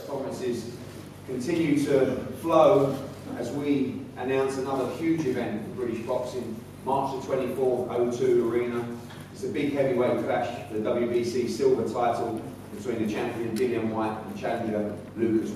conferences continue to flow as we announce another huge event for British boxing, March the 24th, O2 Arena. It's a big heavyweight clash for the WBC silver title between the champion War-Whyte and challenger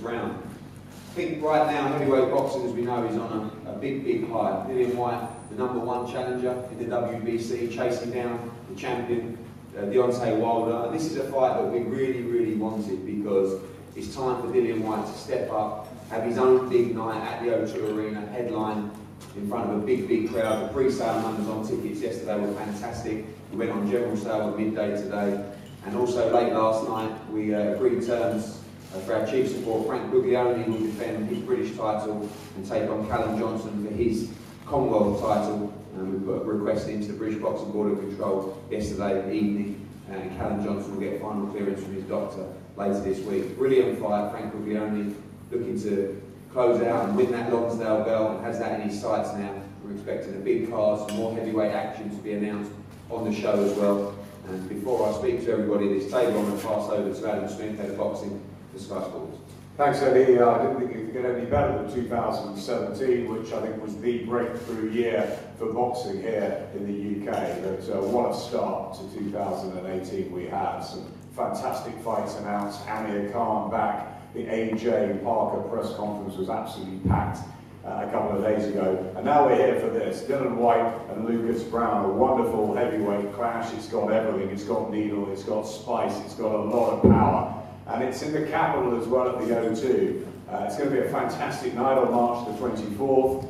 Browne. I think right now heavyweight boxing, as we know, is on a big high. War-Whyte, the #1 challenger in the WBC, chasing down the champion Deontay Wilder. And this is a fight that we really wanted, because it's time for War-Whyte to step up, have his own big night at the O2 Arena, headline in front of a big crowd. The pre-sale numbers on tickets yesterday were fantastic. We went on general sale at midday today. And also late last night, we agreed terms for our chief support, Frank Buglioni, who will defend his British title and take on Callum Johnson for his Commonwealth title. We put a request into the British Boxing Board of Control yesterday evening, and Callum Johnson will get final clearance from his doctor later this week. Brilliant fight. Frank Buglioni looking to close out and win that Lonsdale belt, and has that in his sights now. We're expecting a big card, some more heavyweight action to be announced on the show as well. And before I speak to everybody at this table, I'm going to pass over to Adam Smith, head of boxing for Sky Sports. Thanks, Eddie. I didn't think it could get any better than 2017, which I think was the breakthrough year for boxing here in the UK. But what a start to 2018 we had. Some fantastic fights announced. Amir Khan back. The AJ Parker press conference was absolutely packed a couple of days ago. And now we're here for this. Dillian Whyte and Browne, a wonderful heavyweight clash. It's got everything. It's got needle, it's got spice, it's got a lot of power. And it's in the capital as well at the O2. It's going to be a fantastic night on March the 24th.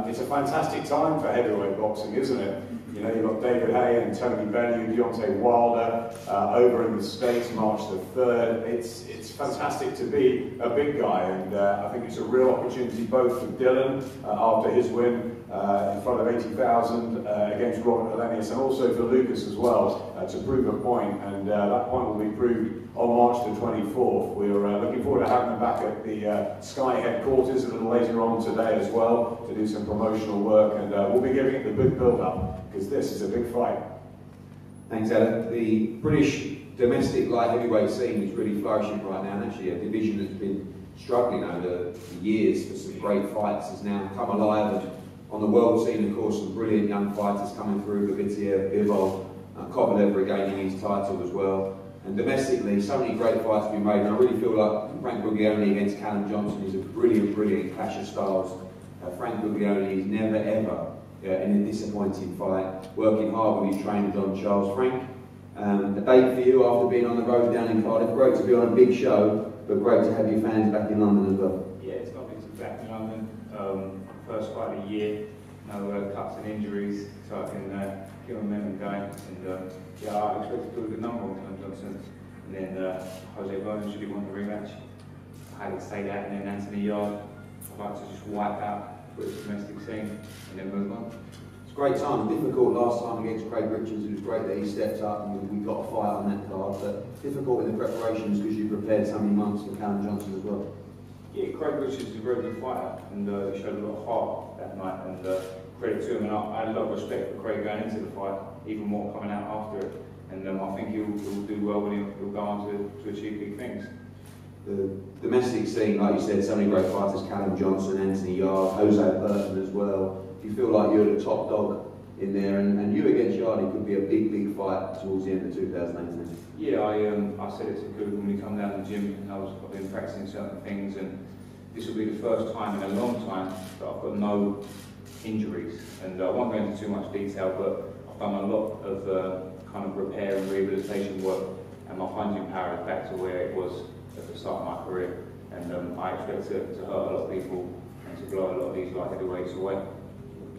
It's a fantastic time for heavyweight boxing, isn't it? You know, you've got David Haye and Tony Bellew, Deontay Wilder over in the States, March the 3rd. It's fantastic to be a big guy, and I think it's a real opportunity both for Dillian after his win in front of 80,000 against Robert Helenius, and also for Lucas as well to prove a point, and that point will be proved on March the 24th. We're looking forward to having them back at the Sky headquarters a little later on today as well to do some promotional work, and we'll be giving it the big build-up, because this is a big fight. Thanks, Adam. The British domestic light heavyweight scene is really flourishing right now, and actually a division that's been struggling over the years for some great fights has now come alive. And on the world scene, of course, some brilliant young fighters coming through, Gavitia, Bivol, Kovalev regaining his title as well. And domestically, so many great fights have been made, and I really feel like Frank Buglioni against Callum Johnson is a brilliant clash of styles. Frank Buglioni is never ever in a disappointing fight, working hard with his trainer John Charles. Frank, a date for you after being on the road down in Cardiff. Great to be on a big show, but great to have your fans back in London as well. Yeah, it's lovely to be back in London. First fight of the year, no cuts and injuries, so I can get my momentum going. And yeah, I expect to do a good number on Callum Johnson. And then Jose Browne should be wanting the rematch. I had to say that, and then Anthony Yard. I'd like to just wipe out British domestic scene and then move on. It's a great time. Difficult last time against Craig Richards. It was great that he stepped up and we got a fight on that card, but difficult in the preparations because you prepared so many months for Callum Johnson as well. Yeah, Craig Richards is a very good fighter, and he showed a lot of heart that night, and credit to him. And I had a lot of respect for Craig going into the fight, even more coming out after it. And I think he'll do well when he'll go on to achieve big things. The domestic scene, like you said, so many great fighters, Callum Johnson, Anthony Yard, Jose Burton as well. Do you feel like you're the top dog in there, and you against Yardy could be a big fight towards the end of 2018? Yeah, I said it to Coop when we come down to the gym, and I've been practicing certain things, and this will be the first time in a long time that I've got no injuries. And I won't go into too much detail, but I've done a lot of kind of repair and rehabilitation work, and my punching power is back to where it was at the start of my career. And I expect to hurt a lot of people and to blow a lot of these light heavyweights away.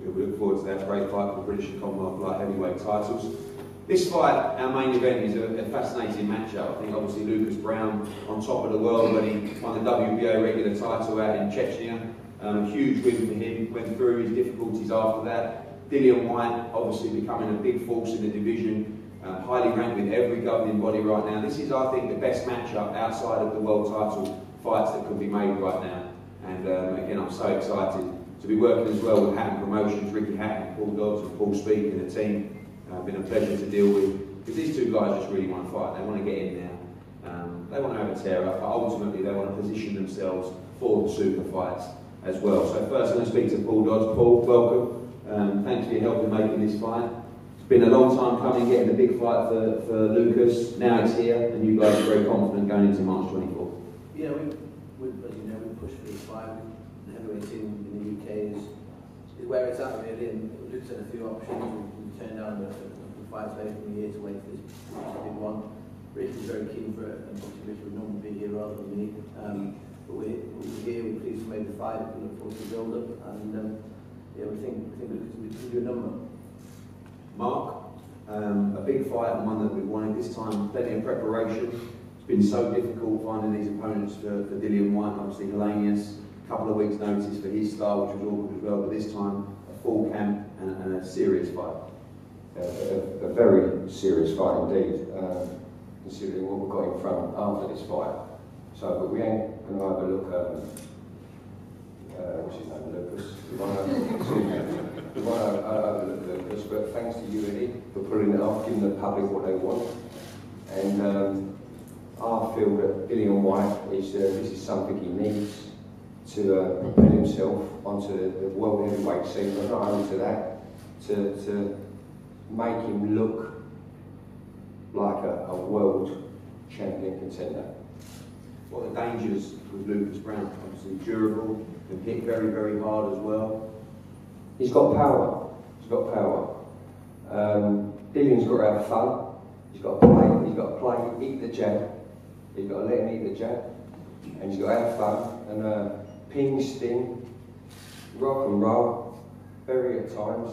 We look forward to that great fight for the British and Commonwealth light heavyweight titles. This fight, our main event, is a fascinating matchup. I think obviously Browne on top of the world when he won the WBA regular title out in Chechnya. Huge win for him, went through his difficulties after that. War-Whyte obviously becoming a big force in the division, highly ranked with every governing body right now. This is, I think, the best matchup outside of the world title fights that could be made right now. And again, I'm so excited to be working as well with Hatton Promotions, Ricky Hatton, Paul Dodds and Paul Speak and the team. Been a pleasure to deal with, because these two guys just really want to fight. They want to get in there They want to have a tear up, but ultimately they want to position themselves for the super fights as well. So first I'm going to speak to Paul Dodds. Paul, welcome. Thanks for your help in making this fight. It's been a long time coming, getting the big fight for Lucas. Now it's here, and you guys are very confident going into March 24th. Yeah, we pushed for this fight. The heavyweight team in the UK is where it's at really, and we looked at a few options. We turned down the fights later in the year to wait for this big one. Ricky's very keen for it, and obviously Ricky would normally be here rather than me. But we're here, we're pleased to make the fight, we look forward to the build-up, and yeah, we think we can do a number. Mark, a big fight and one that we wanted this time, plenty of preparation. It's been so difficult finding these opponents for War-Whyte, obviously Hellenius, a couple of weeks notice for his style, which was awkward as well, but this time a full camp and a serious fight. A very serious fight indeed, considering what we've got in front after this fight. So, but we ain't going to overlook, what's his name, Lucas? We won't overlook Lucas, but thanks to you, Eddie, for pulling it off, giving the public what they want. And I feel that War-Whyte this is something he needs to propel himself onto the world heavyweight scene, but not only to that, to make him look like a world champion contender. What are the dangers with Lucas Browne? Obviously durable, can hit very, very hard as well. He's got power. He's got power. Dillion's got to have fun. He's got to play. He's got to play. Eat the jab. He's got to let him eat the jab, and he's got to have fun. And ping, sting, rock and roll, bury at times,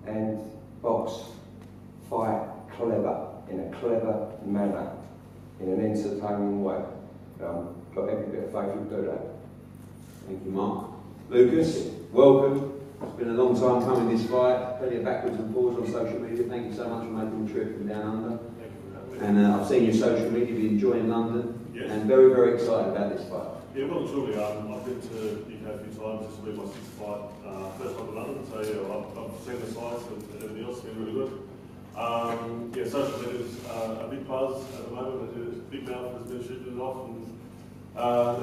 and box, fight clever, in a clever manner, in an entertaining way. Got every bit of faith he'll do that. Thank you, Mark. Lucas, welcome. It's been a long time coming, this fight. Plenty of backwards and forwards on social media. Thank you so much for making the trip from down under. Thank you for having me. And I've seen your social media, you've been enjoying London, Yes. and very, very excited about this fight. Yeah, well, truly, I've been to UK a few times. This will be my sixth fight, first time in London, so yeah, I've seen the sites and everything else. It's been really good. Yeah, social media is a big buzz at the moment. Big Mouth has been shooting it off, and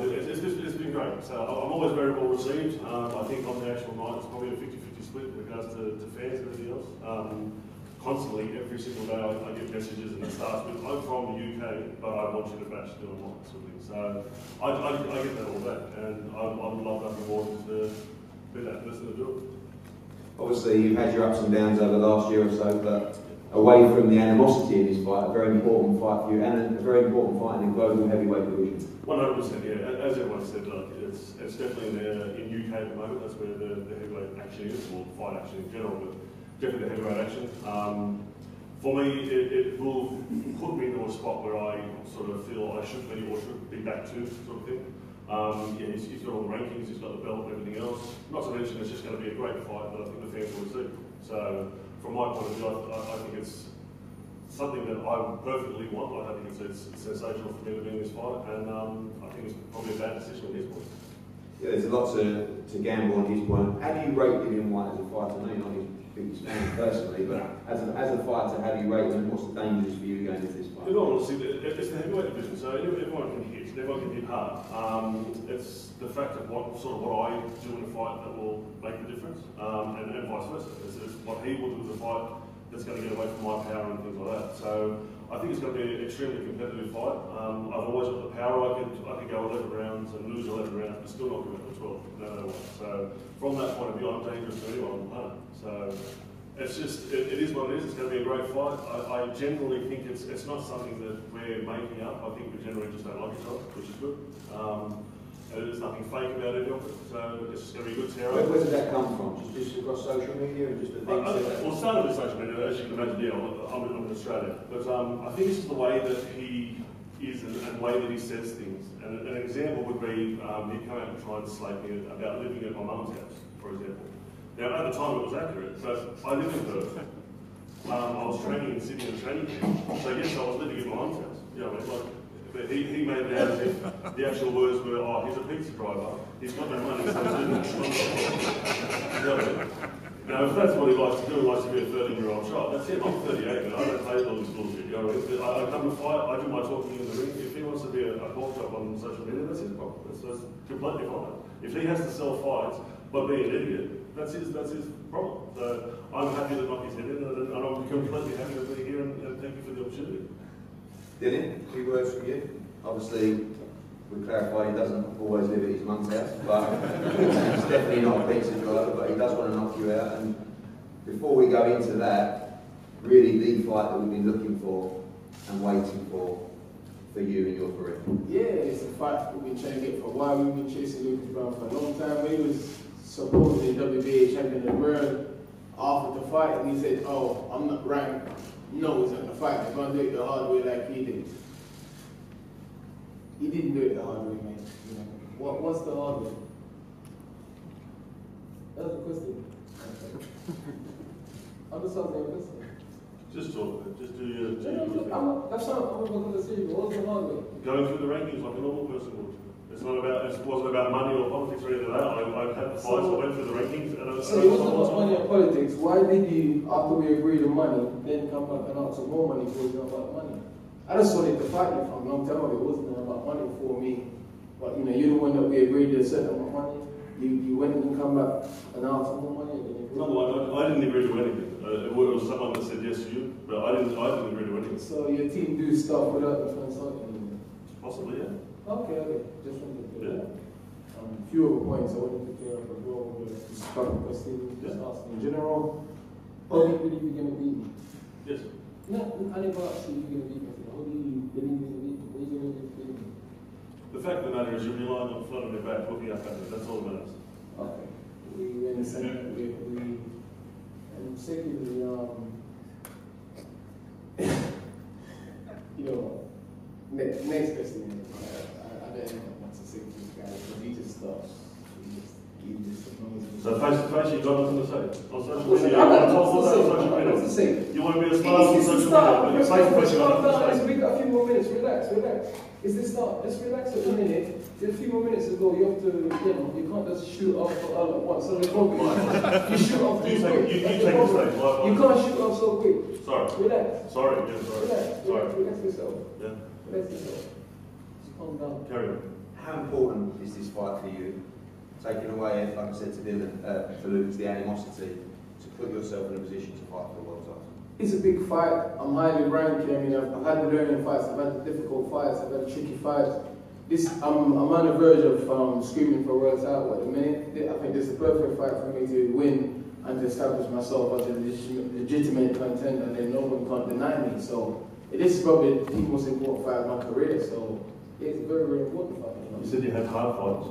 it's been great. So I'm always very well received. I think on the actual night, it's probably a 50-50 split in regards to fans and everything else. Constantly, every single day, I get messages, and it starts with, I'm from the UK, but I want you to match doing what sort of thing. So I get that all day, and I would love nothing more than to be that person to do it. Obviously, you've had your ups and downs over the last year or so, but away from the animosity in this fight, a very important fight for you, and a very important fight in the global heavyweight division. 100%, yeah. As everyone said, it's definitely in UK at the moment. That's where the heavyweight action is, or fight action in general, but definitely the heavyweight action. For me, it will put me into a spot where I sort of feel I should be or should be back to, sort of thing. Yeah, he's got all the rankings, he's got the belt and everything else. Not to mention it's just going to be a great fight that I think the fans will see. So, from my point of view, I think it's something that I perfectly want. I think it's sensational for me to be in this fight, and I think it's probably a bad decision on his point. Yeah, there's a lot to gamble on his point. How do you rate War-Whyte as a fighter? I know you're not his biggest fan personally, but as a fighter, how do you rate him? What's the dangers for you going into this fight? In all honesty, it's the heavyweight division, so everyone can hit. Everyone can hit hard. It's the fact of what I do in a fight that will make the difference, and vice versa. It's what he will do in the fight that's going to get away from my power and things like that. So I think it's going to be an extremely competitive fight. I've always got the power. I could go 11 rounds and lose 11 rounds, but still not give it to 12. No. So from that point of view, I'm dangerous to anyone on the planet. So it's just, it is what it is. It's going to be a great fight. I generally think it's not something that we're making up. I think we generally just don't like each other, which is good. There's nothing fake about any of it, so it's just going to be a good tear up. Where did that come from? Just across social media and just the things? Well, it started with social media, as you can imagine. Yeah, I'm in Australia, but I think it's just the way that he is and the way that he says things. And an example would be he'd come out and try and slate me about living at my mum's house, for example. Now, at the time it was accurate, but I live in Perth. I was training in Sydney in a training camp, so yes, I was living at my mum's house. You know what I mean? Like, but he made it out as if the actual words were, oh, he's a pizza driver, he's got no money, so he's living at my mum's house. You know what I mean? Now, if that's what he likes to do, he likes to be a 13-year-old child, that's it. I'm 38 now, I don't take all this bullshit. You know, I come to fight, I do my talking in the ring. If he wants to be a pork chop on social media, that's his problem. That's completely fine. If he has to sell fights by being an idiot, that's his problem. So I'm happy to knock his head in, and I'm completely happy to be here, and thank you for the opportunity. Dylan, a few words from you. Obviously, we clarified he doesn't always live at his mum's house, but he's definitely not a pizza driver, but he does want to knock you out. And before we go into that, really the fight that we've been looking for and waiting for you in your career. Yeah, it's a fight we've been trying to get for a while. We've been chasing Lucas Browne for a long time. When he was supposedly WBA champion of the world, after the fight, and he said, "Oh, I'm not ranked. No, he's not going to fight. He's going to do it the hard way like he did." He didn't do it the hard way, man. You know, what's the hard way? That's the question. I'm just asking a question. Just talk, just do your That's not, I'm not going to say, what's the hard way? going through the rankings like a normal person would. It wasn't about money or politics or anything like that. I had the fights, I went through the rankings. So it wasn't about money or politics. Why did you, after we agreed on money, then come back and ask for more money before you got about money? I just wanted to fight you from a long time ago. It wasn't about money for me. But you know, you're the one that we agreed to a certain amount of money. You went and come back and asked for more money. No, I didn't agree to anything. It was someone that said yes to you, but I didn't agree to anything. So your team do stuff without the consulting? Possibly, yeah. Okay. Just wanted to Yeah. few other points I wanted to clear up as well. Just asking in general, how do you believe you're going to beat me? Yes. No, I never asked you if you're going to beat me. How do you believe you're going to beat me? What are you going to beat me? The fact of the matter is you'll be lying on front of your back looking up at me. That's all that matters. Okay. We understand that. And secondly, you know, next question. I don't know what to say to this guy because he just stops. He just annoys me. So face to face, you've got nothing to say. On social Listen, media, I'm not on social media. You want to be a star on social media, but face to face, you've got nothing to say. We got a few more minutes. Relax. It's the start. Just relax a minute. A few more minutes ago, you have to, you can't just shoot off all at once. So you shoot off too quick. You take a stage. You can't shoot off so quick. Sorry. Relax. Sorry. Yeah, sorry. Relax yourself. Yeah. Relax yourself. Just calm down. Carry on. How important is this fight for you? Taking away, like I said to Dylan, to lose the animosity, to put yourself in a position to fight for the world title? It's a big fight. I'm highly ranked. I mean, I've had the learning fights, I've had the difficult fights, I've had tricky fights. I'm on the verge of screaming for a world title at the minute. I think this is a perfect fight for me to win and to establish myself as a legitimate contender, and then no one can deny me. So this is probably the most important fight of my career. So it's a very, very important fight. You said you had hard fights.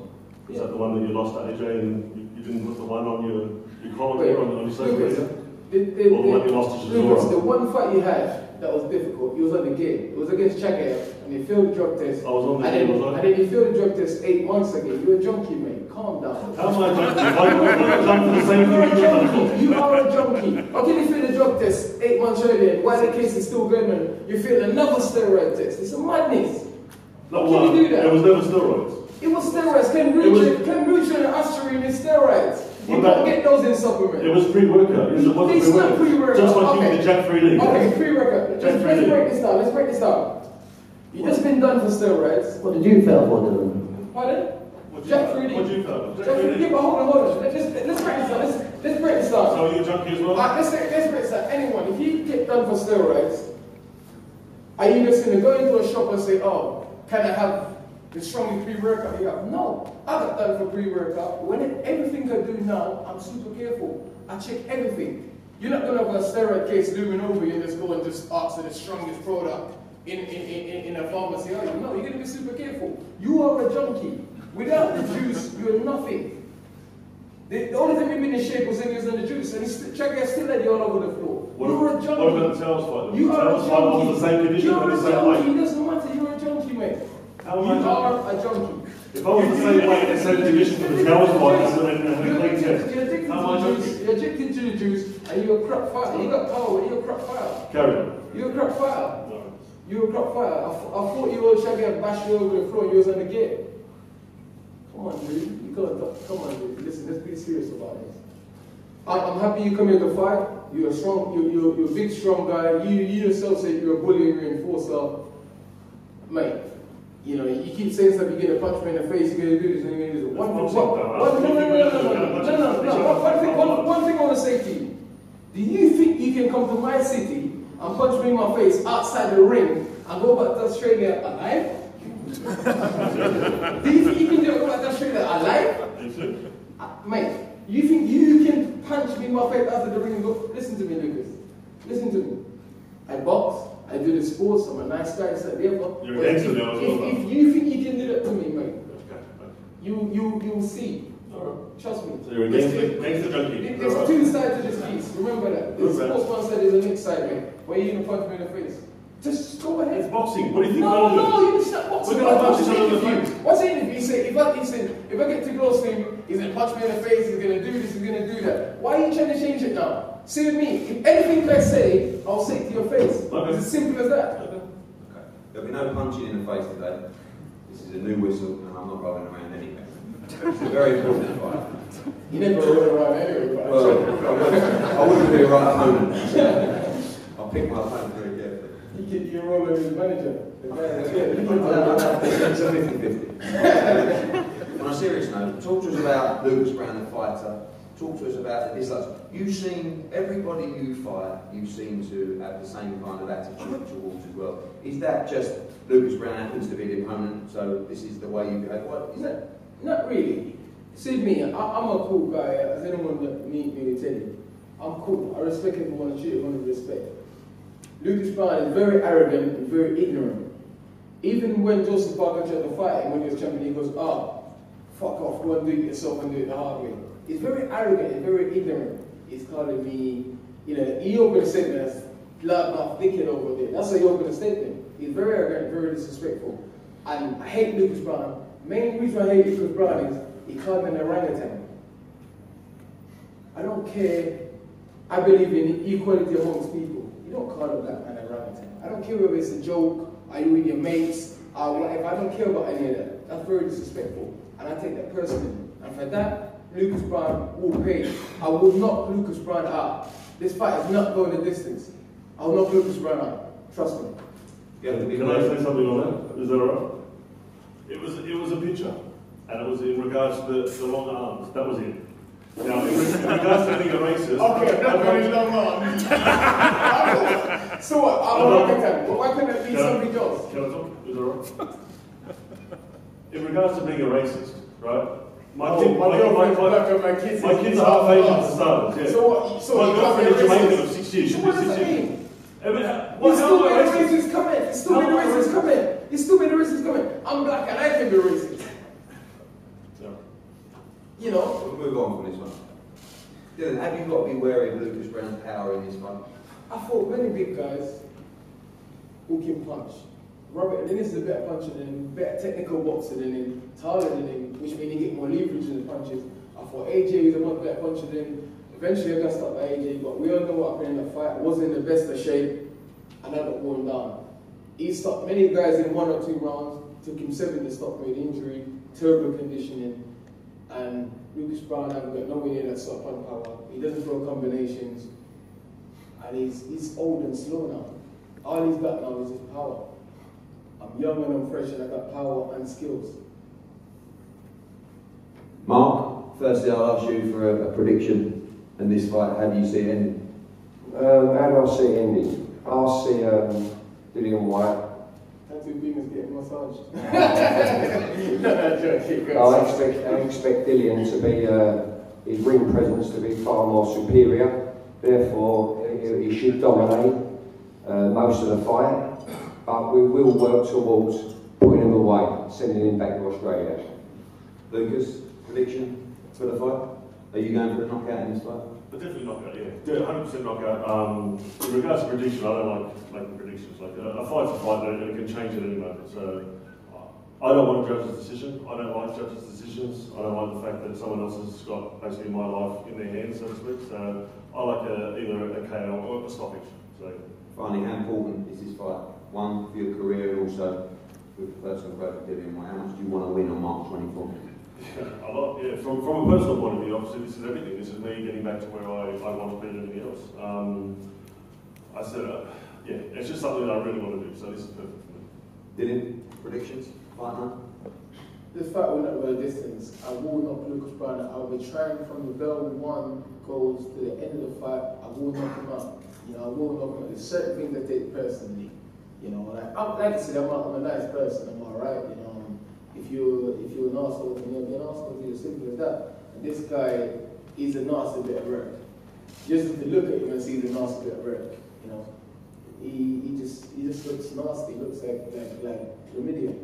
Is that the one that you lost to AJ and you didn't put the one on your column on your social media? Or the one you lost to Chisora? The one fight you had that was difficult, it was on the gate. It was against Chagayev, and he failed the drug test. I was on the and game, then he failed the drug test 8 months ago. You're a junkie, mate. Calm down. How am I junkie? Why jump for the same thing you done before? You are a junkie. How can you fail the drug test 8 months earlier? Why the case is still going on? You failed another steroid test. It's a madness. Not How can you do that? It was never steroids. It was steroids. Ken Ruchin and Asterin is steroids. You can't get those in supplements. It was pre-workout. It wasn't It's not pre-workout. Just like you did the Jack Free League. Okay, pre-workout. Let's break this down. Let's break this down. You just been done for steroids. What did you fail for, Dylan? Pardon? Jack Free What did you fail? Jack Free League. But hold on. Let's break this down. Let's break this down. So you're a junkie as well? Let's break this down. Anyone, if you get done for steroids, are you just going to go into a shop and say, oh, can I have the strongest pre-workout you have? No, I got done for pre-workout. Everything I do now, I'm super careful. I check everything. You're not going to have a steroid case looming over you and just go and just ask for the strongest product in a pharmacy. No, you're going to be super careful. You are a junkie. Without the juice, you're nothing. The only time you've been in shape was when you was on the juice, and Chagayev still had you all over the floor. You're a junkie. What about the Towers fight? You are a junkie. Was the same condition You're and a the same junkie. weight. It doesn't matter. You're a junkie, mate. How You am I are a junkie. If I was the same weight and the same condition for the Towers fight and a clean test, You're addicted how am I to the juice. junkie? You're addicted to the juice, and you're a crap fighter. You got power. You're a crap fighter. Carry on. You're a crap fighter. No. You're a crap fighter. I thought you were Chagayev bash you over the floor and you was on the gate. Come on, dude. You gotta come on, dude. Listen, let's be serious about this. I'm happy you come here to fight. You're a strong, you're a big, strong guy. You yourself say you're a bullying reinforcer. Mate, you know, you keep saying stuff, you're going to punch me in the face, you're going to do this, and you're going to do this. One thing I want to say to you. Do you think you can come to my city and punch me in my face outside the ring and go back to Australia alive? Do you think you can go back to Australia alive? Mate, you think you can punch me in my face outside the ring and go, listen to me, Lucas. Listen to me. I box, I do the sports, I'm a nice guy, it's like the other. You're against me, if you think you can do that to me, mate, you'll see. Trust me. So you're against the junkie. There's two sides to this piece. Remember that. The sportsman side is a mixed side, mate. Where you gonna punch me in the face? Just go ahead. It's boxing. What do you think? No, you stop boxing. We're gonna punch each other in the face. What's the interview? He said, if I get too close to him, he's gonna punch me in the face. He's gonna do this. He's gonna do that. Why are you trying to change it now? See with me. If anything I say, I'll say it to your face. It's as simple as that. Okay. There'll be no punching in the face today. This is a new whistle, and I'm not rolling around anywhere. It's a very important fight. You never roll around anyway, but I wouldn't be a right opponent. I'll pick my opponent very carefully. You're rolling with his manager. It's a 50-50. On a serious note, talk to us about Lucas Browne, the fighter. Talk to us about the dislikes. You've seen everybody you fight, you seem to have the same kind of attitude towards as well. Is that just Lucas Browne happens to be the opponent, so this is the way you behave? What is that? Not really. See me, I'm a cool guy, as anyone that meet me will tell you. I'm cool. I respect everyone and treat everyone with respect. Lucas Browne is very arrogant and very ignorant. Even when Joseph Parker tried to fight him when he was champion, he goes, fuck off, go and do it yourself and do it the hard way. He's very arrogant and very ignorant. He's calling me, you know, he opened a statement as loudmouth dickhead over there. That's how he opened a statement. He's very arrogant, very disrespectful. And I hate Lucas Browne. Main reason I hate Lucas Browne is he called me an orangutan. I don't care. I believe in equality amongst people. You don't call a black man an orangutan. I don't care whether it's a joke, are you with your mates, or whatever. I don't care about any of that. That's very disrespectful. And I take that personally. And for that, Lucas Browne will pay. I will knock Lucas Browne out. This fight is not going the distance. I'll knock Lucas Browne out. Trust me. Can I say something on that? Is that alright? It was a picture, and it was in regards to the long arms. That was it. Now, in regards to being a racist... Okay, not very long arms. So what? I'm a orangutan. Why couldn't it be something else? Can I talk? Is that alright? In regards to being a racist, right? My kids are half Asian to start. Yeah. So what? So my girlfriend is Jamaican of 6 years. So what does that mean? He's still being a racist comment. He's still being a racist comment. He's still being a racist comment. I'm black and I can be racist. Yeah. You know? We'll move on from this one. Dylan, have you got to be wary of Lucas Browne's power in this fight? I fought many big guys who can punch. Robert Dennis is a better puncher than him, better technical boxer than him, taller than him, which means he get more leverage in the punches. I thought AJ is a much better puncher than him. Eventually I got stopped by AJ, but we all know what happened in the fight. I wasn't in the best of shape, and I got worn down. He stopped many guys in 1 or 2 rounds, took him 7 to stop me with injury, terrible conditioning, and Lucas Browne hasn't got nowhere near that sort of punch power. He doesn't throw combinations, and he's old and slow now. All he's got now is his power. I'm young and I'm fresh and I got power and skills. Mark, firstly I'll ask you for a prediction in this fight. How do you see it ending? How do I see it ending? I see War-Whyte. Tattoo fingers getting massaged. I expect Dillian to be, his ring presence to be far more superior. Therefore, he should dominate most of the fight. But we will work towards putting him away, sending him back to Australia. Lucas, prediction for the fight? Are you going for the knockout in this fight? But definitely knockout, yeah. 100% knockout. In regards to prediction, I don't like making predictions. Like a fight's a fight, and it can change at any moment. So I don't want to judge his decision. I don't like judges' decisions. I don't like the fact that someone else has got basically my life in their hands, so to speak. So I like either a KO or a stoppage. So finally, how important is this fight? One, for your career and also with personal growth of Dillian. How much do you want to win on March 24th? Yeah, a lot. Yeah, from a personal point of view, obviously this is everything. This is me getting back to where I want to be and everything else. I said, yeah, it's just something that I really want to do. So this is perfect for me. Dylan, predictions? Partner? This fight will not go a distance. I will knock Lucas Browne out. I'll be trying from the bell one goes to the end of the fight. I will knock him out. You know, I will knock him out. There's certain things I take personally. You know, like I said, I'm a nice person. I'm alright. You know, if you're an arsehole, then you'll be an arsehole. It's as simple as that. And this guy is a nasty bit of work. Just to look at him and see he's a nasty bit of work. You know, he just looks nasty. He looks like chlamydia.